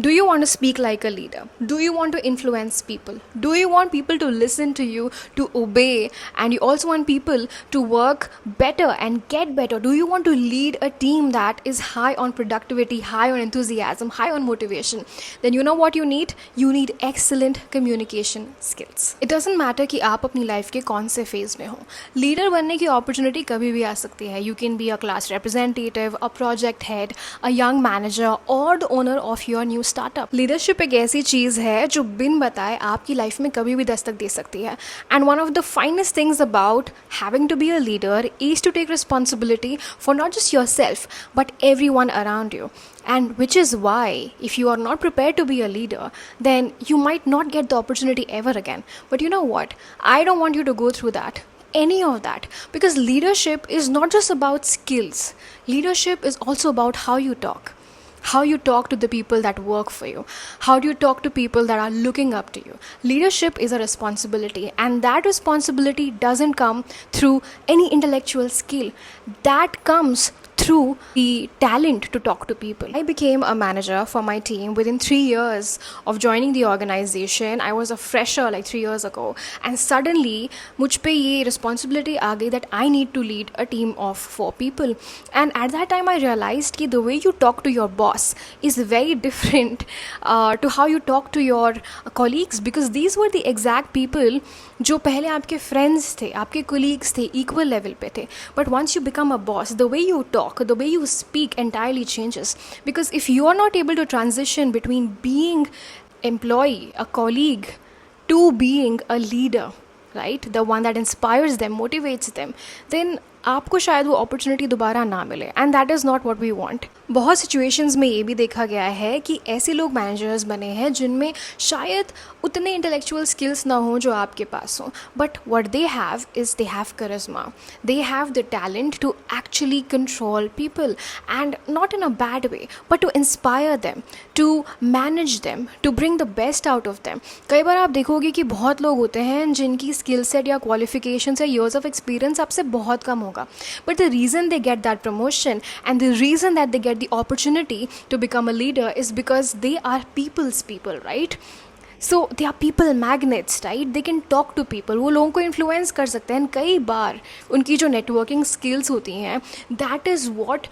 Do you want to speak like a leader? Do you want to influence people? Do you want people to listen to you, to obey, and you also want people to work better and get better? Do you want to lead a team that is high on productivity, high on enthusiasm, high on motivation? Then you know what you need? You need excellent communication skills. It doesn't matter कि आप अपनी life के कौन से phase में हो, leader बनने की अपॉर्चुनिटी कभी भी आ सकती है. You can be a class representative, a project head, a young manager or the owner of your new startup. Leadership एक ऐसी चीज़ है जो बिन बताए आपकी लाइफ में कभी भी दस्तक दे सकती है. And one of the finest things about having to be a leader is to take responsibility for not just yourself but everyone around you. And which is why, if you are not prepared to be a leader, then you might not get the opportunity ever again. But you know what? I don't want you to go through that. Any of that. Because leadership is not just about skills. Leadership is also about how you talk. How you talk to the people that work for you. How do you talk to people that are looking up to you? Leadership is a responsibility, and that responsibility doesn't come through any intellectual skill. That comes through the talent to talk to people. I became a manager for my team within 3 years of joining the organization. I was a fresher like 3 years ago, and suddenly मुझ पे ये responsibility आ गई that I need to lead a team of 4 people. And at that time I realized कि the way you talk to your boss is very different to how you talk to your colleagues, because these were the exact people जो पहले आपके friends थे, आपके colleagues थे, equal level पे थे. But once you become a boss, the way you talk, the way you speak entirely changes. Because if you are not able to transition between being employee, a colleague, to being a leader, right, the one that inspires them, motivates them, then आपको शायद वो opportunity दोबारा ना मिले. And that is not what we want. बहुत situations में ये भी देखा गया है कि ऐसे लोग मैनेजर्स बने हैं जिनमें शायद उतने इंटेलेक्चुअल स्किल्स ना हो जो आपके पास हो, but what they have is they have charisma. They have the talent to actually control people, and not in a bad way, but to inspire them, to manage them, to bring the best out of them. कई बार आप देखोगे कि बहुत लोग होते हैं जिनकी स्किल सेट या क्वालिफिकेशन या ईयर्स ऑफ एक्सपीरियंस आपसे बहुत कम होगा, but the reason they get that promotion and the reason that they get the opportunity to become a leader is because they are people's people, right? So they are people magnets, right? They can talk to people. वो लोगों को influence कर सकते हैं. कई बार उनकी जो networking skills होती हैं, that is what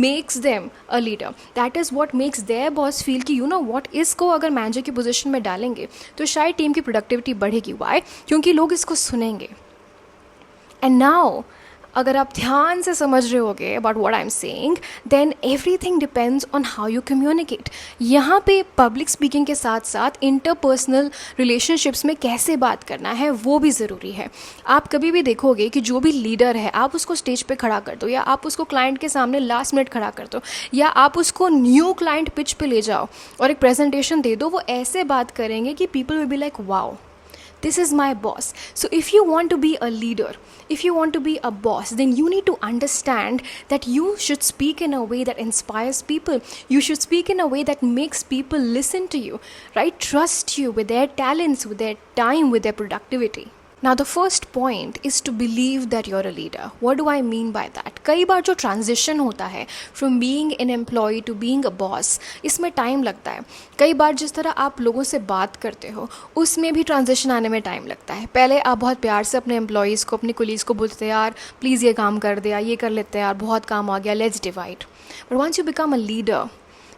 makes them a leader. That is what makes their boss feel कि you know what, इसको अगर manager की position में डालेंगे तो शायद टीम की productivity बढ़ेगी. Why? क्योंकि लोग इसको सुनेंगे. And now अगर आप ध्यान से समझ रहे होगे about what I am saying, then everything depends on how you communicate. यहाँ पे पब्लिक स्पीकिंग के साथ साथ इंटरपर्सनल रिलेशनशिप्स में कैसे बात करना है वो भी ज़रूरी है. आप कभी भी देखोगे कि जो भी लीडर है, आप उसको स्टेज पे खड़ा कर दो, या आप उसको क्लाइंट के सामने लास्ट मिनट खड़ा कर दो, या आप उसको न्यू क्लाइंट पिच पे ले जाओ और एक प्रेजेंटेशन दे दो, वो ऐसे बात करेंगे कि people will be like wow, this is my boss. So if you want to be a leader, if you want to be a boss, then you need to understand that you should speak in a way that inspires people. You should speak in a way that makes people listen to you, right? Trust you with their talents, with their time, with their productivity. Now the first point is to believe that you're a leader. What do I mean by that? कई बार जो transition होता है from being an employee to being a boss, इसमें time लगता है. कई बार जिस तरह आप लोगों से बात करते हो उसमें भी ट्रांजिशन आने में टाइम लगता है. पहले आप बहुत प्यार से अपने एम्प्लॉयज़ को, अपने कोलीग्स को बोलते यार प्लीज़ ये काम कर दे, ये कर लेते हैं यार, बहुत काम आ गया, let's divide. But once you become a leader,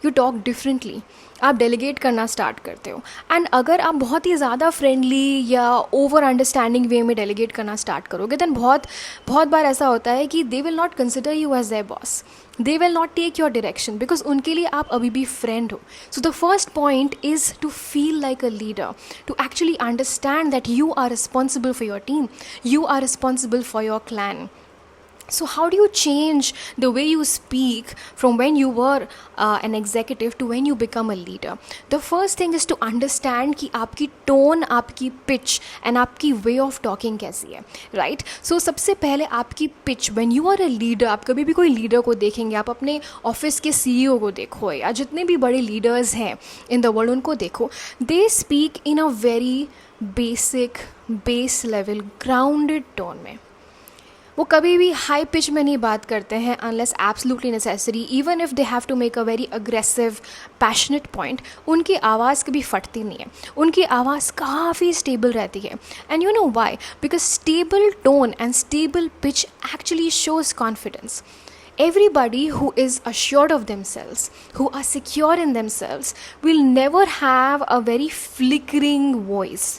you talk differently. आप डेलीगेट करना स्टार्ट करते हो. एंड अगर आप बहुत ही ज़्यादा फ्रेंडली या ओवर अंडरस्टैंडिंग वे में डेलीगेट करना स्टार्ट करोगे, दैन बहुत बार ऐसा होता है कि they will not consider you as their boss. They will not take your direction because उनके लिए आप अभी भी फ्रेंड हो. So the first point is to feel like a leader, to actually understand that you are responsible for your team, you are responsible for your clan. So how do you change the way you speak from when you were an executive to when you become a leader? The first thing is to understand कि आपकी tone, आपकी pitch and आपकी way of talking कैसी है, right? So सबसे पहले आपकी pitch, when you are a leader, आप कभी भी कोई leader को देखेंगे, आप अपने ऑफिस के CEO को देखो या जितने भी बड़े leaders हैं in the world उनको देखो, they speak in a very basic, base level, grounded tone में. वो कभी भी हाई पिच में नहीं बात करते हैं unless absolutely necessary, even if they have to make a very aggressive passionate point, उनकी आवाज़ कभी फटती नहीं है, उनकी आवाज़ काफ़ी स्टेबल रहती है. And you know why? Because stable tone and stable pitch actually shows confidence. Everybody who is assured of themselves, who are secure in themselves, will never have a very flickering voice.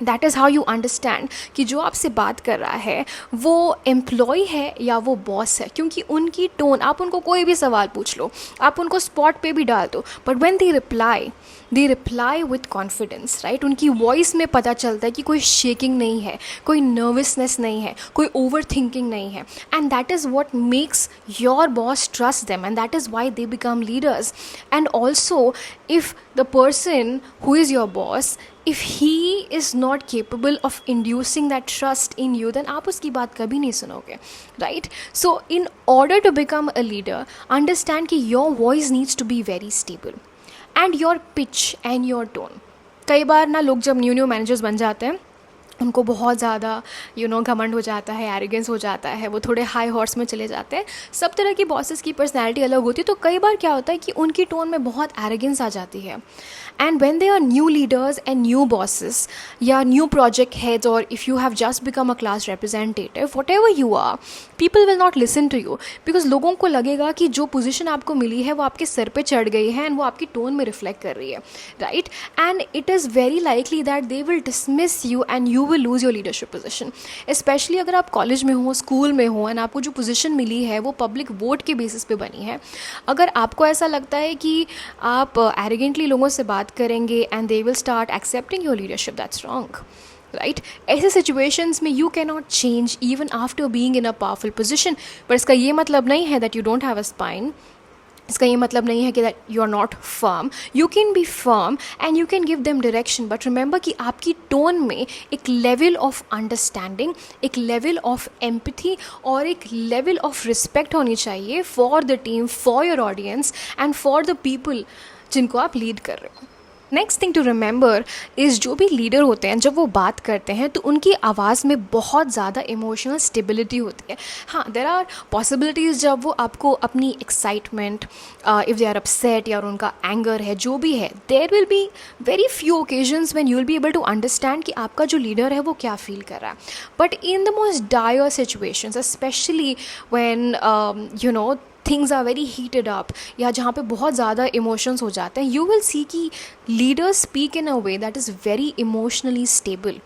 That is how you understand कि जो आपसे बात कर रहा है वो employ है या वो बॉस है, क्योंकि उनकी टोन, आप उनको कोई भी सवाल पूछ लो, आप उनको स्पॉट पे भी डाल दो, but when they reply with confidence, right? उनकी वॉइस में पता चलता है कि कोई शेकिंग नहीं है, कोई नर्वसनेस नहीं है, कोई ओवर थिंकिंग नहीं है. And that is what makes your boss trust them, and that is why they become leaders. And also if the person who is your boss, if he is not capable of inducing that trust in you, then आप उसकी बात कभी नहीं सुनोगे, right? So in order to become a leader, understand कि your voice needs to be very stable and your pitch and your tone. कई बार ना लोग जब न्यू मैनेजर्स बन जाते हैं, उनको बहुत ज़्यादा घमंड हो जाता है, एरोगेंस हो जाता है, वो थोड़े हाई हॉर्स में चले जाते हैं. सब तरह की बॉसेस की पर्सनैलिटी अलग होती है, तो कई बार क्या होता है कि उनकी टोन में बहुत एरोगेंस आ जाती है. And when they are new leaders and new bosses या न्यू प्रोजेक्ट हेड्स, और if you have just become a class representative, whatever you are, people will not listen to you, because लोगों को लगेगा कि जो position आपको मिली है वो आपके सर पे चढ़ गई है एंड वो आपकी टोन में रिफ्लेक्ट कर रही है, right? And it is very likely that they will dismiss you and you will lose your leadership position. Specially अगर आप कॉलेज में हो, स्कूल में हो, एंड आपको जो पोजीशन मिली है वो पब्लिक वोट के बेसिस पे बनी है. अगर आपको ऐसा लगता है कि आप एरोगेंटली लोगों से बात करेंगे and they will start accepting your leadership, that's wrong, right? ऐसे सिचुएशंस में you can not change even after being in a powerful position. पर इसका ये मतलब नहीं है that you don't have a spine. इसका ये मतलब नहीं है कि that you are not firm. You can be firm and you can give them direction, but remember कि आपकी टोन में एक लेवल ऑफ अंडरस्टैंडिंग, एक लेवल ऑफ एम्पैथी और एक लेवल ऑफ रिस्पेक्ट होनी चाहिए for the team, for your audience and for the people जिनको आप लीड कर रहे हो. Next thing to remember is, जो भी लीडर होते हैं जब वो बात करते हैं तो उनकी आवाज़ में बहुत ज़्यादा इमोशनल स्टेबिलिटी होती है. हाँ, देर आर पॉसिबिलिटीज़ जब वो आपको अपनी excitement, if they are upset या उनका एंगर है, जो भी है, there will be very few occasions when you will be able to understand कि आपका जो लीडर है वो क्या फील कर रहा है. But in the most dire situations, specially when things are very heated up, या जहाँ पे बहुत ज़्यादा इमोशंस हो जाते हैं, यू विल सी कि leaders speak in a way that is very emotionally stable,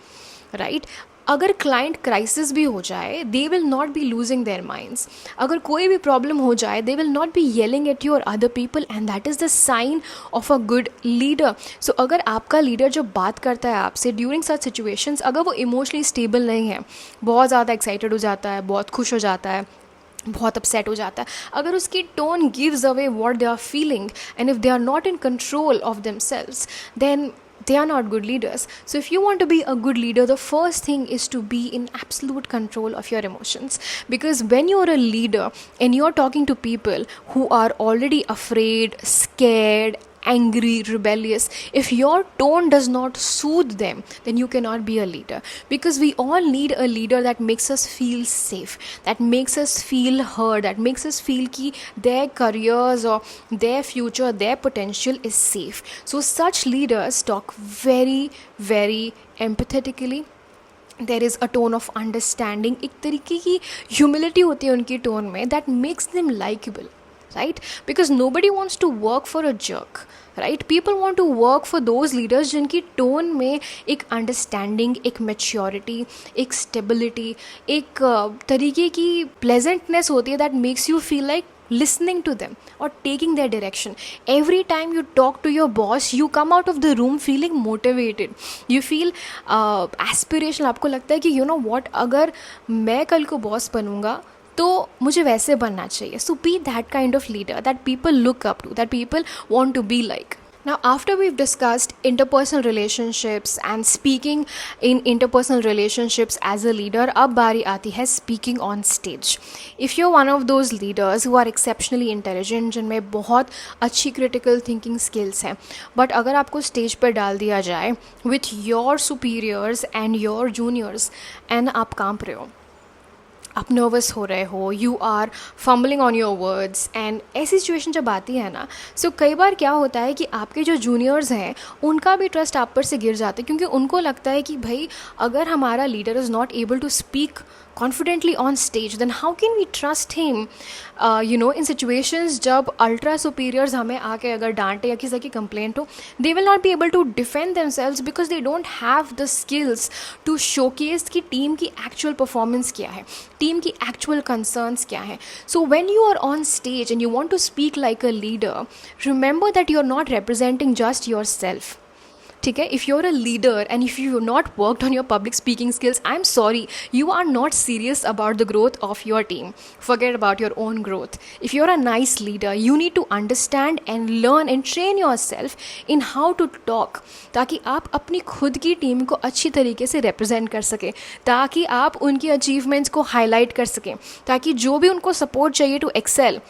right? अगर क्लाइंट क्राइसिस भी हो जाए, they will not be losing their minds. अगर कोई भी प्रॉब्लम हो जाए, they will not be yelling at you और other people, and that is the sign of a good leader. So अगर आपका लीडर जब बात करता है आपसे ड्यूरिंग सच सिचुएशंस, अगर वो इमोशनली स्टेबल नहीं है, बहुत ज़्यादा एक्साइटेड हो जाता है, बहुत खुश हो जाता है, बहुत अपसेट हो जाता है, अगर उसकी tone gives away what they are feeling, and if they are not in control of themselves, then they are not good leaders. So if you want to be a good leader, the first thing is to be in absolute control of your emotions, because when you're a leader and you're talking to people who are already afraid, scared, angry, rebellious, if your tone does not soothe them, then you cannot be a leader. Because we all need a leader that makes us feel safe, that makes us feel heard, that makes us feel ki their careers or their future, their potential is safe. So such leaders talk very, very empathetically. There is a tone of understanding, एक तरीके की humility होती है उनकी tone में, that makes them likable, right? Because nobody wants to work for a jerk, right? People want to work for those leaders जिनकी tone में एक understanding, एक maturity, एक stability, एक तरीके की pleasantness होती है that makes you feel like listening to them or taking their direction. Every time you talk to your boss, you come out of the room feeling motivated. You feel aspirational. आपको लगता है कि you know what, अगर मैं कल को boss बनूंगा तो मुझे वैसे बनना चाहिए. So be that kind of leader that people look up to, that people want to be like. Now, after we've discussed interpersonal relationships and speaking in interpersonal relationships as a leader, अब बारी आती है speaking on stage. If you're one of those leaders who are exceptionally intelligent, जिनमें बहुत अच्छी critical thinking skills हैं, but अगर आपको stage पर डाल दिया जाए with your superiors and your juniors and आप कांप रहे हो, आप नर्वस हो रहे हो, you are fumbling on your words, and ऐसी सिचुएशन जब आती है ना, सो कई बार क्या होता है कि आपके जो जूनियर्स हैं उनका भी ट्रस्ट आप पर से गिर जाता है, क्योंकि उनको लगता है कि भाई अगर हमारा leader is not able to speak confidently on stage, then how can we trust him? In situations जब ultra superiors हमें आके अगर डांटे या किसी की कंप्लेंट हो, they will not be able to defend themselves because they don't have the skills to showcase कि टीम की actual performance क्या है, टीम की actual concerns क्या है. So when you are on stage and you want to speak like a leader, remember that you are not representing just yourself. ठीक है, if you are a leader and if you not worked on your public speaking skills, I am sorry, you are not serious about the growth of your team. Forget about your own growth. If you are a nice leader, you need to understand and learn and train yourself in how to talk, ताकि आप अपनी खुद की team को अच्छी तरीके से represent कर सकें, ताकि आप उनकी अचीवमेंट्स को हाईलाइट कर सकें, ताकि जो भी उनको सपोर्ट चाहिए टू एक्सेल,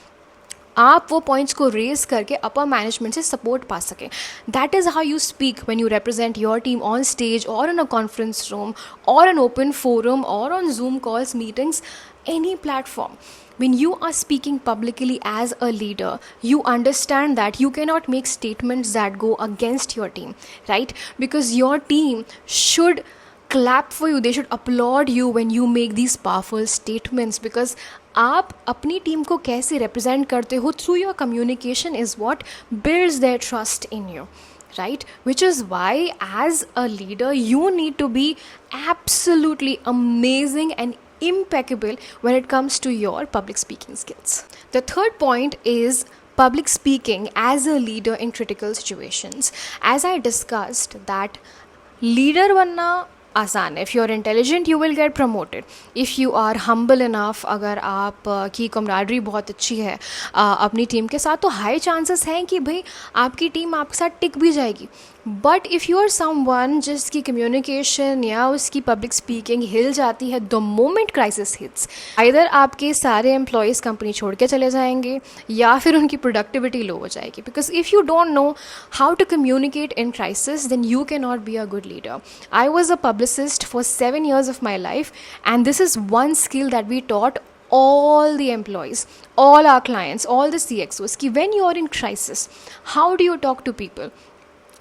आप वो पॉइंट्स को रेज करके अपर मैनेजमेंट से सपोर्ट पा सकें. That is how you speak when you represent your team on stage और इन अ कॉन्फ्रेंस रूम और an open forum or on Zoom calls, meetings, any platform. When you are speaking publicly as a leader, you understand that you cannot make statements that go against your team, right? Because your team should clap for you, they should applaud you when you make these powerful statements, because आप अपनी team को कैसे represent करते हो through your communication is what builds their trust in you, right? Which is why as a leader you need to be absolutely amazing and impeccable when it comes to your public speaking skills. The third point is public speaking as a leader in critical situations. As I discussed that leader बनना आसान है. If you are intelligent you will get promoted. If you are humble enough, अगर आप की camaraderie बहुत अच्छी है अपनी टीम के साथ, तो हाई चांसेस हैं कि भाई आपकी टीम आपके साथ टिक भी जाएगी. But if you are someone जिसकी कम्युनिकेशन या उसकी पब्लिक स्पीकिंग हिल जाती है the moment crisis hits, either आपके सारे एम्प्लॉयज़ कंपनी छोड़ के चले जाएंगे या फिर उनकी प्रोडक्टिविटी लो हो जाएगी. Because if you don't know how to communicate in crisis then you can not be a good leader. I was a publicist for 7 years of my life, and this is one skill that we taught all the employees, all our clients, all the CXOs, कि when you are in crisis, how do you talk to people?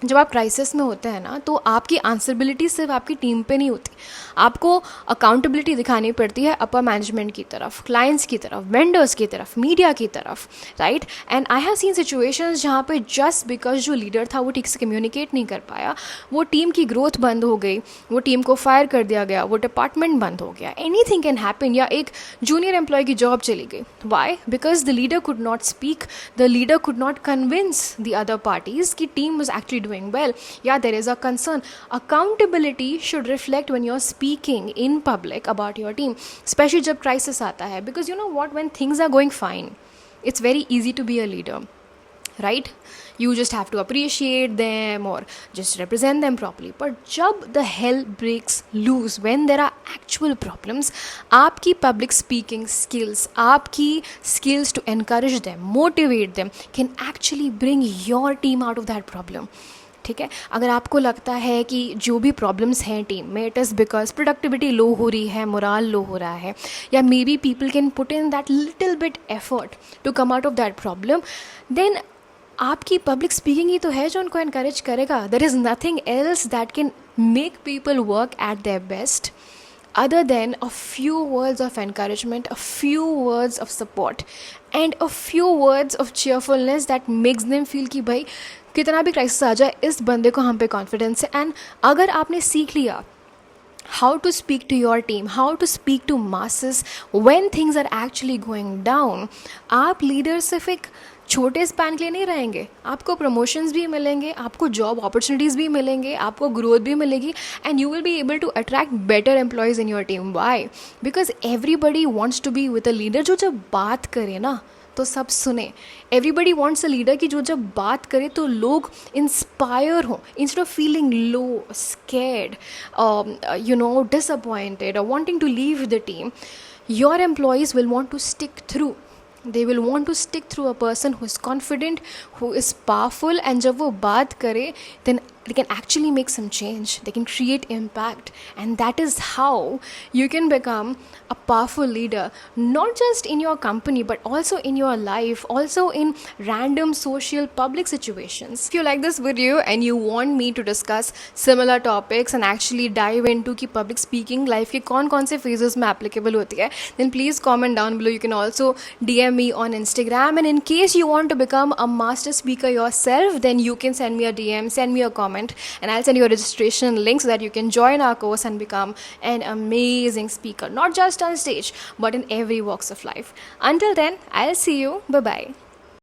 जब आप crisis में होते हैं ना, तो आपकी आंसरबिलिटी सिर्फ आपकी टीम पे नहीं होती, आपको अकाउंटेबिलिटी दिखानी पड़ती है अपर मैनेजमेंट की तरफ, क्लाइंट्स की तरफ, वेंडर्स की तरफ, मीडिया की तरफ, right? And I have seen situations जहाँ पे जस्ट बिकॉज जो लीडर था वो ठीक से कम्युनिकेट नहीं कर पाया, वो टीम की ग्रोथ बंद हो गई, वो टीम को फायर कर दिया गया, वो डिपार्टमेंट बंद हो गया. Anything can happen. या एक जूनियर एम्प्लॉय की जॉब चली गई. Why? Because the leader could not speak, the leader could not convince the other parties कि team was actually doing well. Yeah, there is a concern. Accountability should reflect when you're speaking in public about your team, especially जब crisis आता है. Because you know what, when things are going fine, it's very easy to be a leader, right? You just have to appreciate them or just represent them properly. But जब the hell breaks loose, when there are actual problems, आपकी public speaking skills, आपकी skills to encourage them, motivate them, can actually bring your team out of that problem. ठीक है, अगर आपको लगता है कि जो भी प्रॉब्लम्स हैं टीम में, it is because productivity low हो रही है, मोराल लो हो रहा है, या maybe people can put in that little bit effort to come out of that problem, then आपकी पब्लिक स्पीकिंग ही तो है जो उनको एनकरेज करेगा. There is nothing else that can make people work at their best other than a few words of encouragement, a few words of support, and a few words of cheerfulness that makes them feel कि भाई कितना भी crisis आ जाए, इस बंदे को हम पे कॉन्फिडेंस है. एंड अगर आपने सीख लिया how to speak to your team, how to speak to masses when things are actually going down, आप लीडर सिर्फ एक छोटे स्पैन के लिए नहीं रहेंगे, आपको प्रमोशंस भी मिलेंगे, आपको जॉब अपॉर्चुनिटीज़ भी मिलेंगे, आपको ग्रोथ भी मिलेगी, and you will be able to attract better employees in your team. Why? Because everybody wants to be with a leader जो जब बात करे ना तो सब सुने. एवरीबडी वॉन्ट्स अ लीडर कि जो जब बात करे तो लोग इंस्पायर हों, instead of feeling low, scared, disappointed or wanting to leave the team. Your employees will want to stick through. They will want to stick through a person who is confident, who is powerful, and जब वो बात करे, then they can actually make some change. They can create impact, and that is how you can become a powerful leader, not just in your company but also in your life, also in random social public situations. If you like this video and you want me to discuss similar topics and actually dive into कि public speaking life के कौन कौन से phases में applicable होती है, then please comment down below. You can also DM me on Instagram, and in case you want to become a master speaker yourself, then you can send me a DM, send me a comment, and I'll send you a registration link so that you can join our course and become an amazing speaker, not just on stage but in every walks of life. Until then, I'll see you. Bye bye.